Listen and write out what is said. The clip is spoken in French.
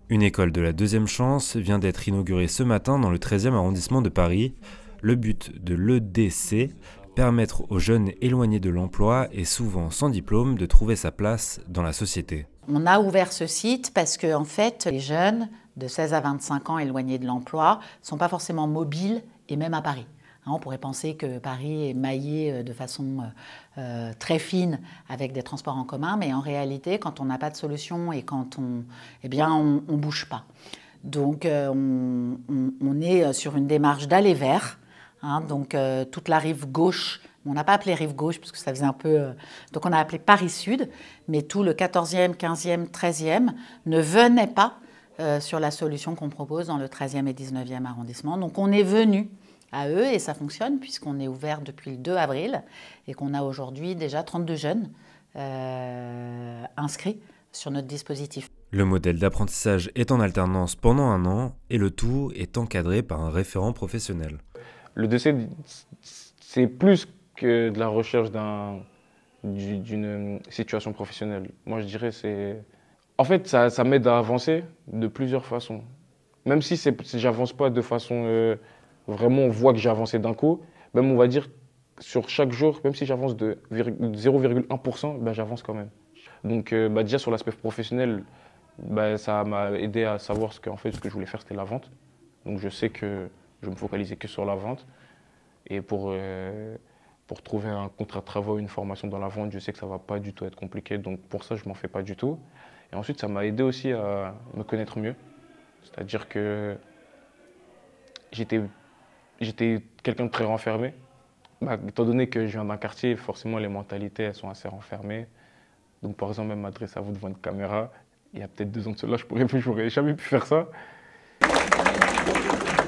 Une école de la deuxième chance vient d'être inaugurée ce matin dans le 13e arrondissement de Paris. Le but de l'EDC, permettre aux jeunes éloignés de l'emploi et souvent sans diplôme de trouver sa place dans la société. On a ouvert ce site parce que, en fait, les jeunes de 16 à 25 ans éloignés de l'emploi ne sont pas forcément mobiles, et même à Paris. On pourrait penser que Paris est maillé de façon très fine avec des transports en commun, mais en réalité, quand on n'a pas de solution et quand on bouge pas. Donc, on est sur une démarche d'aller vers. Donc, toute la rive gauche, on n'a pas appelé rive gauche parce que ça faisait un peu... donc, on a appelé Paris Sud, mais tout le 14e, 15e, 13e ne venait pas sur la solution qu'on propose dans le 13e et 19e arrondissement. Donc, on est venu à eux et ça fonctionne puisqu'on est ouvert depuis le 2 avril et qu'on a aujourd'hui déjà 32 jeunes inscrits sur notre dispositif. Le modèle d'apprentissage est en alternance pendant 1 an et le tout est encadré par un référent professionnel. Le dossier, c'est plus que de la recherche d'une situation professionnelle. Moi, je dirais c'est... En fait, ça m'aide à avancer de plusieurs façons. Même si j'avance pas de façon... vraiment, on voit que j'ai avancé d'un coup. Même, on va dire, sur chaque jour, même si j'avance de 0,1%, ben, j'avance quand même. Donc, déjà, sur l'aspect professionnel, ça m'a aidé à savoir en fait, ce que je voulais faire, c'était la vente. Donc, je sais que je me focalisais que sur la vente. Et pour trouver un contrat de travail, une formation dans la vente, je sais que ça ne va pas du tout être compliqué. Donc, pour ça, je ne m'en fais pas du tout. Et ensuite, ça m'a aidé aussi à me connaître mieux. C'est-à-dire que j'étais quelqu'un de très renfermé. Étant donné que je viens d'un quartier, forcément les mentalités elles sont assez renfermées. Donc par exemple, même m'adresser à vous devant une caméra, il y a peut-être 2 ans de cela, je n'aurais jamais pu faire ça.